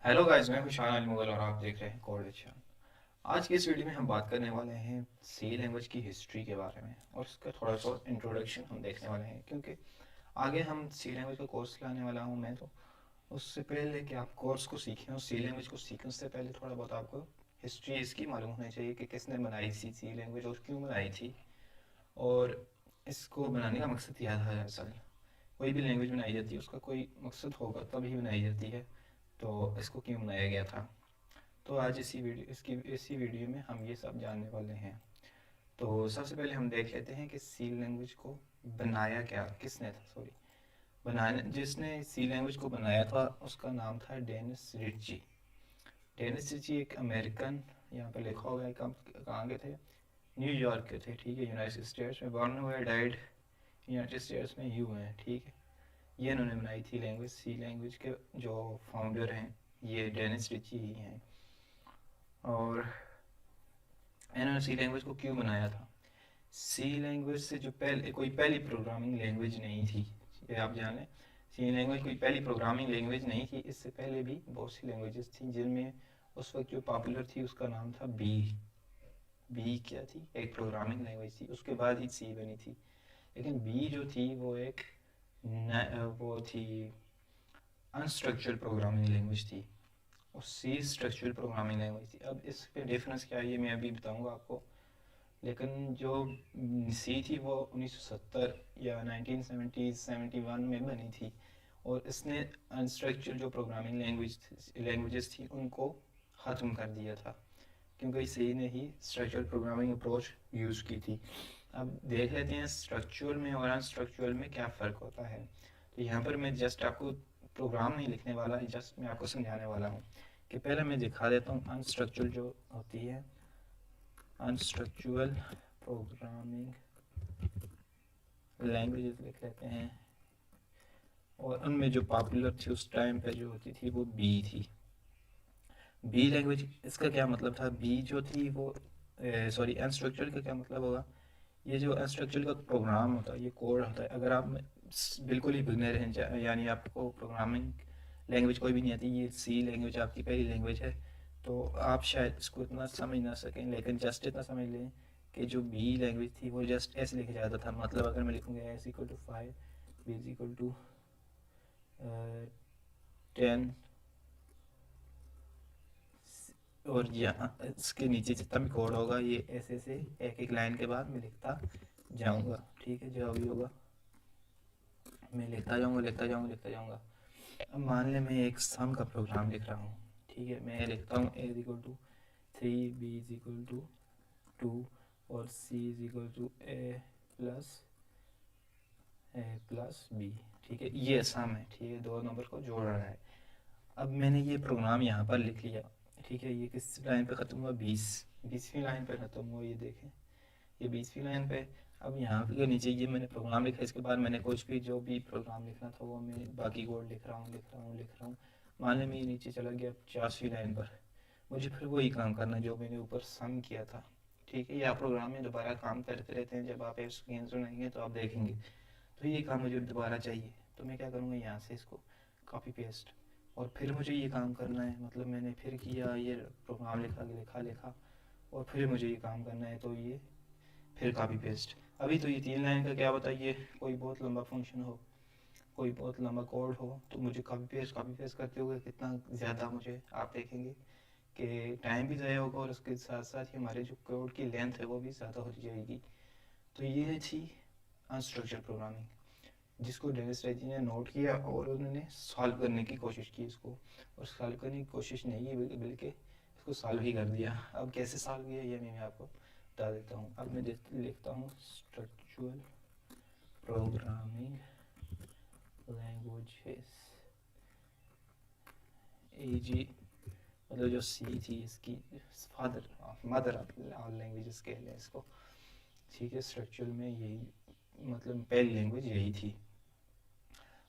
Hello guys, मैं खुशान अली मुगल और आप देख रहे हैं कोड विद। आज की इस वीडियो में हम बात करने वाले हैं सी लैंग्वेज की हिस्ट्री के बारे में और इसका थोड़ा सा इंट्रोडक्शन हम देखने वाले हैं, क्योंकि आगे हम सी लैंग्वेज का कोर्स लाने वाला हूं मैं। तो उससे पहले कि आप कोर्स को सीखें और सी लैंग्वेज को सीखें, उससे पहले थोड़ा बहुत आपको हिस्ट्री इसकी मालूम होनी चाहिए कि किसने बनाई थी सी लैंग्वेज और क्यों बनाई थी। और इसको बनाने का मकसद यह था, दरअसल कोई भी लैंग्वेज बनाई जाती है उसका कोई मकसद होगा तभी बनाई जाती है। तो इसको क्यों बनाया गया था, तो आज इसी वीडियो में हम ये सब जानने वाले हैं। तो सबसे पहले हम देख लेते हैं कि सी लैंग्वेज को बनाया क्या, किसने था, सॉरी, बनाने जिसने सी लैंग्वेज को बनाया था उसका नाम था डेनिस रिची। डेनिस रिची एक अमेरिकन, यहाँ पे लिखा होगा कहाँ के थे, न्यूयॉर्क के थे, ठीक है, यूनाइटेड स्टेट्स में बॉर्न हुए, डाइड यूनाइटेड स्टेट्स में ही हुए हैं, ठीक है। ये इन्होंने बनाई थी लैंग्वेज, सी लैंग्वेज के जो फाउंडर हैं ये डेनिस रिची ही हैं। और इन्होंने सी लैंग्वेज को क्यों बनाया था, सी लैंग्वेज से जो पहले कोई पहली प्रोग्रामिंग लैंग्वेज नहीं थी, ये आप जान लें। सी लैंग्वेज कोई पहली प्रोग्रामिंग लैंग्वेज नहीं थी, इससे पहले भी बहुत सी लैंग्वेजेस थी जिनमें उस वक्त जो पॉपुलर थी उसका नाम था बी। बी क्या थी, एक प्रोग्रामिंग लैंग्वेज थी, उसके बाद ही सी बनी थी। लेकिन बी जो थी वो एक वो थी अनस्ट्रक्चर्ड प्रोग्रामिंग लैंग्वेज थी और सी स्ट्रक्चर्ड प्रोग्रामिंग लैंग्वेज थी। अब इस पे डिफरेंस क्या है ये मैं अभी बताऊंगा आपको। लेकिन जो सी थी वो 1970 या 1970 71 में बनी थी और इसने अनस्ट्रक्चर्ड जो प्रोग्रामिंग लैंग्वेजेस थी उनको ख़त्म कर दिया था, क्योंकि सी ने ही स्ट्रक्चर्ड प्रोग्रामिंग अप्रोच यूज़ की थी। अब देख लेते हैं स्ट्रक्चरल में और अनस्ट्रक्चरल में क्या फ़र्क होता है। तो यहाँ पर मैं जस्ट आपको प्रोग्राम नहीं लिखने वाला, जस्ट मैं आपको समझाने वाला हूँ कि पहले मैं दिखा देता हूँ अनस्ट्रक्चरल जो होती है, अनस्ट्रक्चरल प्रोग्रामिंग लैंग्वेजेस लिख लेते हैं। और उनमें जो पॉपुलर थी उस टाइम पे जो होती थी वो बी थी। बी लैंग्वेज, इसका क्या मतलब था, बी जो थी वो सॉरी अनस्ट्रक्चरल का क्या मतलब होगा, ये जो अनस्ट्रक्चरल का प्रोग्राम होता है, ये कोड होता है। अगर आप बिल्कुल ही बिगनर हैं, यानी आपको प्रोग्रामिंग लैंग्वेज कोई भी नहीं आती, ये सी लैंग्वेज आपकी पहली लैंग्वेज है, तो आप शायद इसको इतना समझ ना सकें, लेकिन जस्ट इतना समझ लें कि जो बी लैंग्वेज थी वो जस्ट ऐसे लिखा जाता था। मतलब अगर मैं लिखूँगा S equal to 5, B is equal to 10, और यहाँ इसके नीचे जितना भी कोड होगा ये ऐसे से एक एक लाइन के बाद मैं लिखता जाऊँगा, ठीक है, जो भी होगा मैं लिखता जाऊँगा लिखता जाऊँगा लिखता जाऊँगा। अब मान लें मैं एक सम का प्रोग्राम लिख रहा हूँ, ठीक है, मैं लिखता हूँ A is equal to 3, B is equal to 2 और C is equal to A plus B, ठीक है, ये सम है, ठीक है, दो नंबर को जोड़ रहा है। अब मैंने ये प्रोग्राम यहाँ पर लिख लिया, ठीक है, ये किस लाइन पे ख़त्म हुआ, 20वीं लाइन पे ख़त्म हुआ, ये देखें, ये 20वीं लाइन पे। अब यहाँ के नीचे ये मैंने प्रोग्राम लिखा, इसके बाद मैंने कुछ भी जो भी प्रोग्राम लिखना था वो मैं बाकी कोड लिख रहा हूँ लिख रहा हूँ लिख रहा हूँ। मान लें मैं ये नीचे चला गया 50वीं लाइन पर, मुझे फिर वही काम करना है जो मैंने ऊपर सम किया था, ठीक है। या प्रोग्राम में दोबारा काम करते रहते हैं, जब आप एक्सपीरियंस सुनेंगे तो आप देखेंगे। तो ये काम मुझे दोबारा चाहिए, तो मैं क्या करूँगा, यहाँ से इसको कॉपी पेस्ट, और फिर मुझे ये काम करना है, मतलब मैंने फिर किया, ये प्रोग्राम लिखा लिखा लिखा और फिर मुझे ये काम करना है, तो ये फिर कॉपी पेस्ट। अभी तो ये 3 लाइन का क्या बताइए, कोई बहुत लंबा फंक्शन हो, कोई बहुत लंबा कोड हो, तो मुझे कॉपी पेस्ट करते हुए कितना ज़्यादा मुझे आप देखेंगे कि टाइम भी ज़ाया होगा और उसके साथ साथ ही हमारे जो कोड की लेंथ है वो भी ज़्यादा हो जाएगी। तो ये थी अनस्ट्रक्चर प्रोग्रामिंग, जिसको डेनिस रेजी ने नोट किया और उन्होंने सॉल्व करने की कोशिश की इसको, और सॉल्व करने की कोशिश नहीं की बल्कि इसको सॉल्व ही कर दिया। अब कैसे सॉल्व किया ये मैं आपको बता देता हूँ। अब मैं लिखता हूँ स्ट्रक्चरल प्रोग्रामिंग लैंग्वेजेस, ए जी, मतलब जो सी थी इसकी फादर मदर ऑल लैंग्वेजेस कह लें इसको, ठीक है। स्ट्रक्चरल में यही मतलब पहली लैंग्वेज यही थी।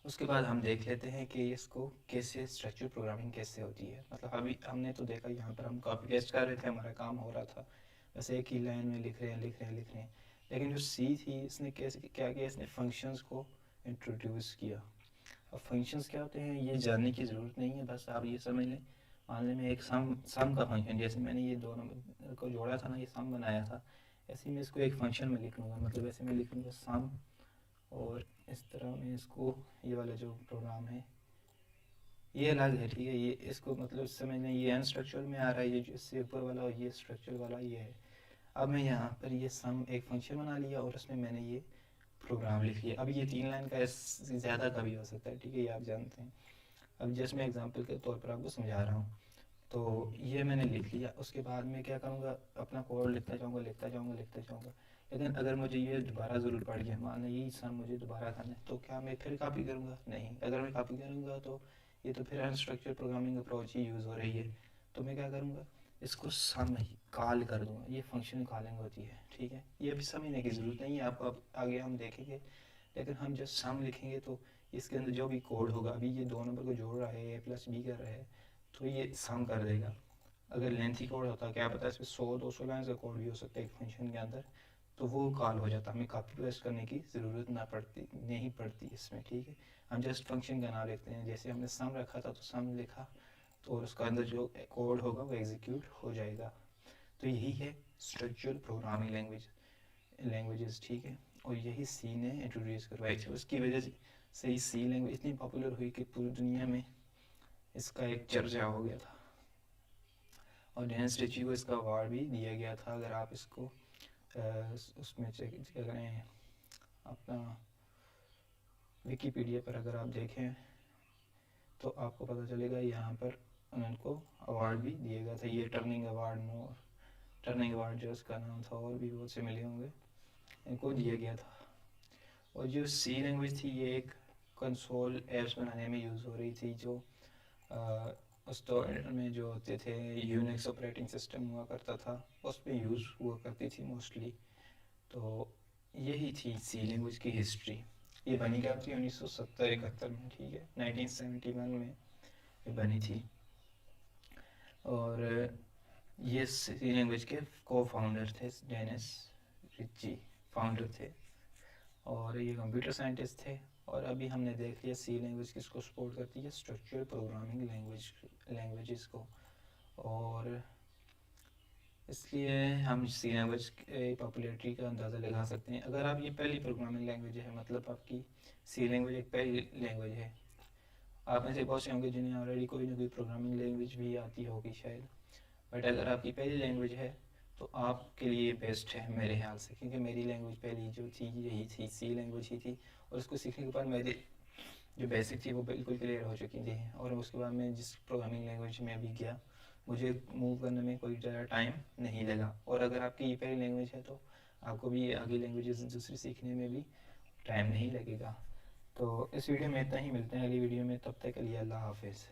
उसके बाद हम देख लेते हैं कि इसको कैसे स्ट्रक्चर प्रोग्रामिंग कैसे होती है। मतलब अभी हमने तो देखा यहाँ पर हम कॉपी पेस्ट कर रहे थे, हमारा काम हो रहा था, बस एक ही लाइन में लिख रहे हैं लिख रहे हैं लिख रहे हैं। लेकिन जो सी थी इसने कैसे क्या किया, इसने फंक्शंस को इंट्रोड्यूस किया। अब फंक्शंस क्या होते हैं ये जानने की ज़रूरत नहीं है, बस आप ये समझ लें मान लें मैं एक सम का फंक्शन, जैसे मैंने ये दो नंबर को जोड़ा था ना, ये सम बनाया था, ऐसे ही मैं इसको एक फंक्शन में लिख लूँगा। मतलब ऐसे मैं लिख लूँगा सम, और इस तरह मैं इसको, ये वाला जो प्रोग्राम है ये अलग है, ठीक है। ये इसको मतलब समझना, ये अनस्ट्रक्चर्ड में आ रहा है, ये जो इससे ऊपर वाला और ये स्ट्रक्चर वाला ये है। अब मैं यहाँ पर ये सम एक फंक्शन बना लिया और उसमें मैंने ये प्रोग्राम लिख लिया। अब ये 3 लाइन का ज़्यादा का भी हो सकता है, ठीक है, ये आप जानते हैं। अब जस्ट मैं एग्जांपल के तौर पर आपको समझा रहा हूँ। तो ये मैंने लिख लिया, उसके बाद मैं क्या करूँगा, अपना कोड लिखता जाऊँगा लिखता जाऊँगा लिखता जाऊँगा। लेकिन अगर मुझे ये दोबारा ज़रूर पड़ गया, मान लो यही सम मुझे दोबारा करना है, तो क्या मैं फिर कॉपी करूँगा? नहीं। अगर मैं कॉपी करूँगा तो ये तो फिर अनस्ट्रक्चर्ड प्रोग्रामिंग अप्रोच ही यूज़ हो रही है। तो मैं क्या करूँगा, इसको सम ही कॉल कर दूँगा। ये फंक्शन कॉलिंग होती है, ठीक है। ये अभी समझने की ज़रूरत नहीं है, आपको अब आगे हम देखेंगे। लेकिन हम जब सम लिखेंगे तो इसके अंदर जो भी कोड होगा, अभी ये 2 नंबर को जोड़ रहा है, ए प्लस बी कर रहा है, तो ये सम कर देगा। अगर लेंथी कोड होता, क्या पता इसमें 100-200 लाइन का कोड भी हो सकता है एक फंक्शन के अंदर, तो वो कॉल हो जाता, हमें कॉपी पेस्ट करने की ज़रूरत नहीं पड़ती इसमें, ठीक है। हम जस्ट फंक्शन का नाम लिखते हैं, जैसे हमने सम रखा था तो सम लिखा, तो उसका अंदर जो कोड होगा वो एग्जीक्यूट हो जाएगा। तो यही है स्ट्रक्चरल प्रोग्रामिंग लैंग्वेजेस, ठीक है। और यही सी ने इंट्रोड्यूस करवाई थी, उसकी वजह से ही सी लैंग्वेज इतनी पॉपुलर हुई कि पूरी दुनिया में इसका एक चर्चा हो गया था। और डैन स्टिची को इसका अवार्ड भी दिया गया था। अगर आप इसको उसमें चेक करें, अपना विकीपीडिया पर अगर आप देखें तो आपको पता चलेगा, यहाँ पर उनको अवार्ड भी दिया गया था। ये टर्निंग अवार्ड जो उसका नाम था, और भी बहुत से मिले होंगे, इनको दिया गया था। और जो सी लैंग्वेज थी, ये एक कंसोल एप्स बनाने में यूज़ हो रही थी, जो उस दौर में जो होते थे, यूनिक्स ऑपरेटिंग सिस्टम हुआ करता था, उसमें यूज़ हुआ करती थी मोस्टली। तो यही थी सी लैंग्वेज की हिस्ट्री। ये बनी क्या थी 1970-71 में, ठीक है, 1971 में ये बनी थी। और ये सी लैंग्वेज के को फाउंडर थे डेनिस रिची, फाउंडर थे, और ये कंप्यूटर साइंटिस्ट थे। और अभी हमने देख लिया सी लैंग्वेज किसको सपोर्ट करती है, स्ट्रक्चरल प्रोग्रामिंग लैंग्वेजेस को। और इसलिए हम सी लैंग्वेज की पॉपुलैरिटी का अंदाज़ा लगा सकते हैं। अगर आप, ये पहली प्रोग्रामिंग लैंग्वेज है, मतलब आपकी सी लैंग्वेज एक पहली लैंग्वेज है। आप में से बहुत से होंगे जिन्हें ऑलरेडी कोई ना कोई प्रोग्रामिंग लैंग्वेज भी आती होगी शायद, बट अगर आपकी पहली लैंग्वेज है तो आपके लिए बेस्ट है मेरे ख्याल से, क्योंकि मेरी लैंग्वेज पहली जो थी यही थी, सी लैंग्वेज ही थी। और उसको सीखने के बाद मेरी जो बेसिक थी वो बिल्कुल क्लियर हो चुकी थी। और उसके बाद मैं जिस प्रोग्रामिंग लैंग्वेज में भी गया, मुझे मूव करने में कोई ज़्यादा टाइम नहीं लगा। और अगर आपकी ये पहली लैंग्वेज है तो आपको भी आगे लैंग्वेजेस दूसरी सीखने में भी टाइम नहीं लगेगा। तो इस वीडियो में इतना ही, मिलते हैं अगली वीडियो में, तब तक के लिए अल्लाह हाफिज़।